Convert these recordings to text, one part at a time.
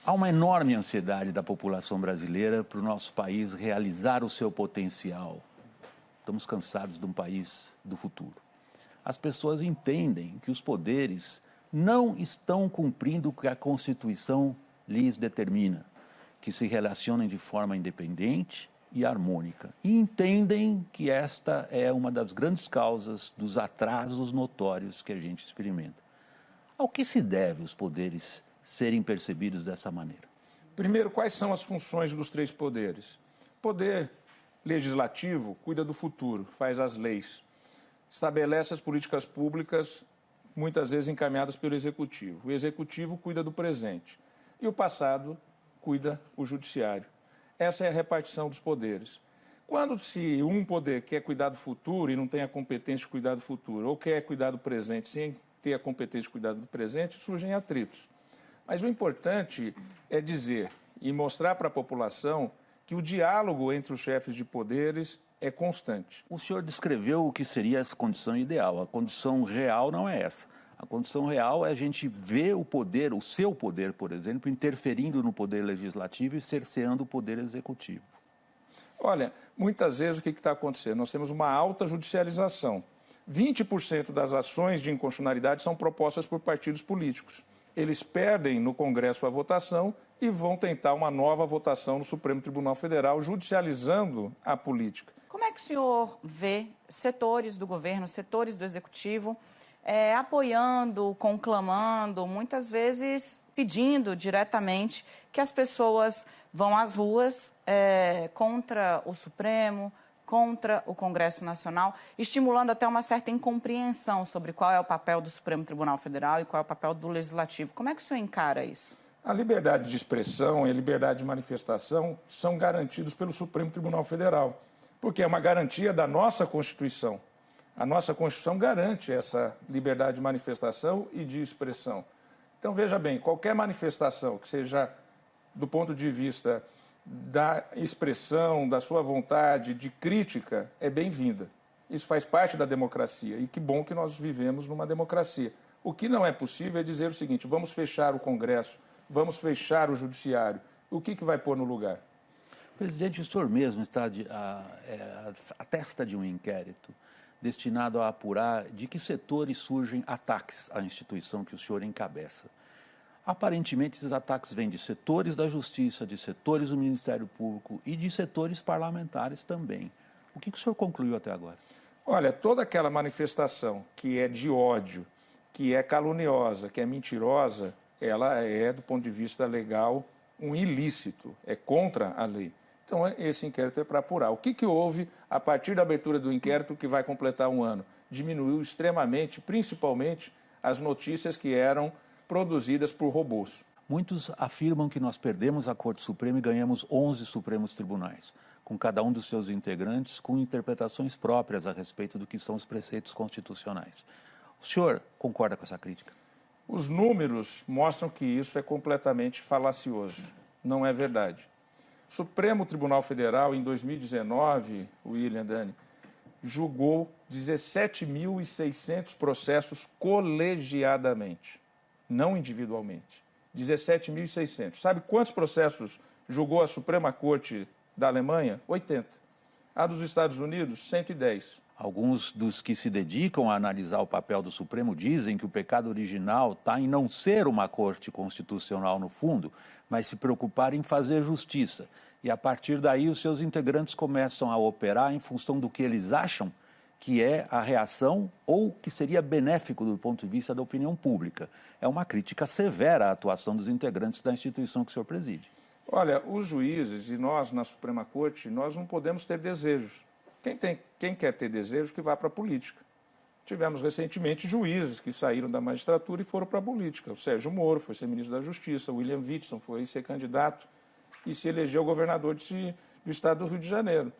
Há uma enorme ansiedade da população brasileira para o nosso país realizar o seu potencial. Estamos cansados de um país do futuro. As pessoas entendem que os poderes não estão cumprindo o que a Constituição lhes determina, que se relacionem de forma independente e harmônica. E entendem que esta é uma das grandes causas dos atrasos notórios que a gente experimenta. Ao que se deve os poderes serem percebidos dessa maneira? Primeiro, quais são as funções dos três poderes? Poder legislativo cuida do futuro, faz as leis, estabelece as políticas públicas, muitas vezes encaminhadas pelo executivo. O executivo cuida do presente e o passado cuida o judiciário. Essa é a repartição dos poderes. Quando se um poder quer cuidar do futuro e não tem a competência de cuidar do futuro, ou quer cuidar do presente sem ter a competência de cuidar do presente, surgem atritos. Mas o importante é dizer e mostrar para a população que o diálogo entre os chefes de poderes é constante. O senhor descreveu o que seria essa condição ideal. A condição real não é essa. A condição real é a gente ver o poder, o seu poder, por exemplo, interferindo no poder legislativo e cerceando o poder executivo. Olha, muitas vezes o que está acontecendo? Nós temos uma alta judicialização. 20% das ações de inconstitucionalidade são propostas por partidos políticos. Eles perdem no Congresso a votação e vão tentar uma nova votação no Supremo Tribunal Federal, judicializando a política. Como é que o senhor vê setores do governo, setores do executivo, apoiando, conclamando, muitas vezes pedindo diretamente que as pessoas vão às ruas contra o Supremo, contra o Congresso Nacional, estimulando até uma certa incompreensão sobre qual é o papel do Supremo Tribunal Federal e qual é o papel do Legislativo. Como é que o senhor encara isso? A liberdade de expressão e a liberdade de manifestação são garantidos pelo Supremo Tribunal Federal, porque é uma garantia da nossa Constituição. A nossa Constituição garante essa liberdade de manifestação e de expressão. Então, veja bem, qualquer manifestação que seja do ponto de vista da expressão, da sua vontade, de crítica, é bem-vinda. Isso faz parte da democracia e que bom que nós vivemos numa democracia. O que não é possível é dizer o seguinte: vamos fechar o Congresso, vamos fechar o Judiciário. O que vai pôr no lugar? Presidente, o senhor mesmo está atesta de um inquérito destinado a apurar de que setores surgem ataques à instituição que o senhor encabeça. Aparentemente, esses ataques vêm de setores da Justiça, de setores do Ministério Público e de setores parlamentares também. O que o senhor concluiu até agora? Olha, toda aquela manifestação que é de ódio, que é caluniosa, que é mentirosa, ela é, do ponto de vista legal, um ilícito, é contra a lei. Então, esse inquérito é para apurar. O que houve a partir da abertura do inquérito, que vai completar um ano? Diminuiu extremamente, principalmente, as notícias que eram produzidas por robôs. Muitos afirmam que nós perdemos a Corte Suprema e ganhamos 11 Supremos Tribunais, com cada um dos seus integrantes com interpretações próprias a respeito do que são os preceitos constitucionais. O senhor concorda com essa crítica? Os números mostram que isso é completamente falacioso. Não é verdade. O Supremo Tribunal Federal, em 2019, William, Dani, julgou 17.600 processos colegiadamente, não individualmente. 17.600. Sabe quantos processos julgou a Suprema Corte da Alemanha? 80. A dos Estados Unidos, 110. Alguns dos que se dedicam a analisar o papel do Supremo dizem que o pecado original está em não ser uma corte constitucional no fundo, mas se preocupar em fazer justiça. E a partir daí os seus integrantes começam a operar em função do que eles acham que é a reação ou que seria benéfico do ponto de vista da opinião pública. É uma crítica severa à atuação dos integrantes da instituição que o senhor preside. Olha, os juízes e nós na Suprema Corte, nós não podemos ter desejos. Quem quer ter desejos, que vá para a política. Tivemos recentemente juízes que saíram da magistratura e foram para a política. O Sérgio Moro foi ser ministro da Justiça, o William Witson foi ser candidato e se elegeu governador do estado do Rio de Janeiro.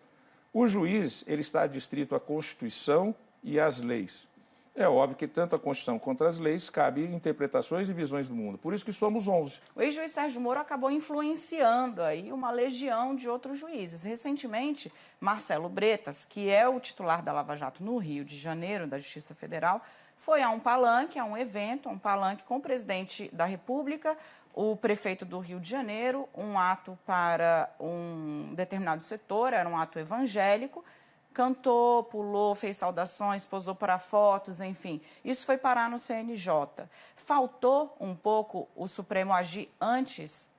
O juiz, ele está adstrito à Constituição e às leis. É óbvio que tanto a Constituição quanto as leis cabem interpretações e visões do mundo. Por isso que somos 11. O ex-juiz Sérgio Moro acabou influenciando aí uma legião de outros juízes. Recentemente, Marcelo Bretas, que é o titular da Lava Jato no Rio de Janeiro, da Justiça Federal, foi a um palanque, a um evento, a um palanque com o presidente da República, o prefeito do Rio de Janeiro, um ato para um determinado setor, era um ato evangélico, cantou, pulou, fez saudações, posou para fotos, enfim. Isso foi parar no CNJ. Faltou um pouco o Supremo agir antes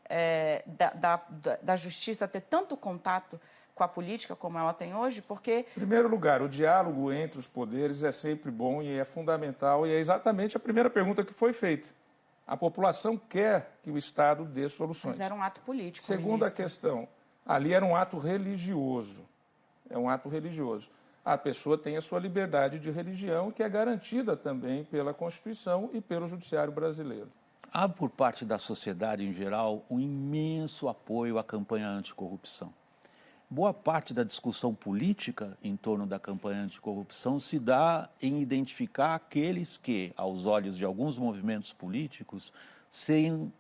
da Justiça ter tanto contato com a política como ela tem hoje, porque... Em primeiro lugar, o diálogo entre os poderes é sempre bom e é fundamental, e é exatamente a primeira pergunta que foi feita. A população quer que o Estado dê soluções. Mas era um ato político, Segunda questão, ali era um ato religioso. É um ato religioso. A pessoa tem a sua liberdade de religião, que é garantida também pela Constituição e pelo Judiciário brasileiro. Há, por parte da sociedade em geral, um imenso apoio à campanha anticorrupção. Boa parte da discussão política em torno da campanha anticorrupção se dá em identificar aqueles que, aos olhos de alguns movimentos políticos,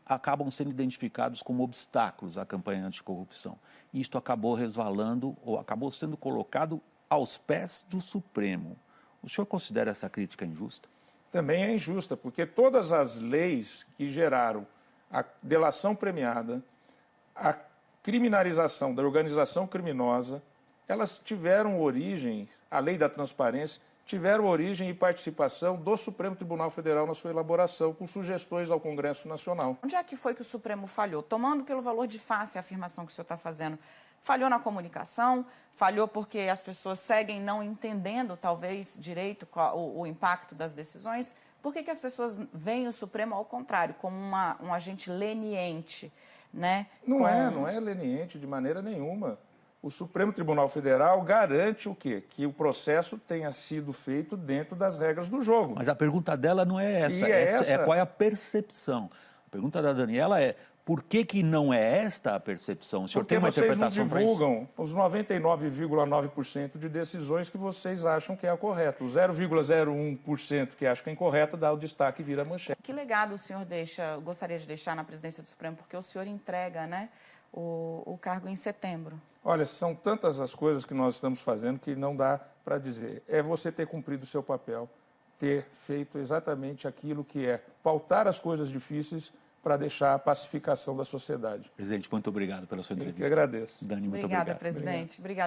acabam sendo identificados como obstáculos à campanha anticorrupção. Isto acabou resvalando ou acabou sendo colocado aos pés do Supremo. O senhor considera essa crítica injusta? Também é injusta, porque todas as leis que geraram a delação premiada, a criminalização da organização criminosa, elas tiveram origem, a lei da transparência, tiveram origem e participação do Supremo Tribunal Federal na sua elaboração, com sugestões ao Congresso Nacional. Onde é que foi que o Supremo falhou? Tomando pelo valor de face a afirmação que o senhor está fazendo, falhou na comunicação, falhou porque as pessoas seguem não entendendo, talvez, direito o impacto das decisões? Por que as pessoas veem o Supremo ao contrário, como um agente leniente? Né? Não é leniente de maneira nenhuma. O Supremo Tribunal Federal garante o quê? Que o processo tenha sido feito dentro das regras do jogo. Mas a pergunta dela não é essa, é qual é a percepção. A pergunta da Daniela é, por que não é esta a percepção? O senhor tem uma interpretação para isso? Porque vocês não divulgam os 99,9% de decisões que vocês acham que é a correta. O 0,01% que acham que é incorreta dá o destaque e vira manchete. Que legado o senhor gostaria de deixar na presidência do Supremo? Porque o senhor entrega, né, o cargo em setembro. Olha, são tantas as coisas que nós estamos fazendo que não dá para dizer. É você ter cumprido o seu papel, ter feito exatamente aquilo que é pautar as coisas difíceis para deixar a pacificação da sociedade. Presidente, muito obrigado pela sua entrevista. Eu que agradeço. Dani, muito obrigado. obrigado. Obrigada, presidente. Obrigada.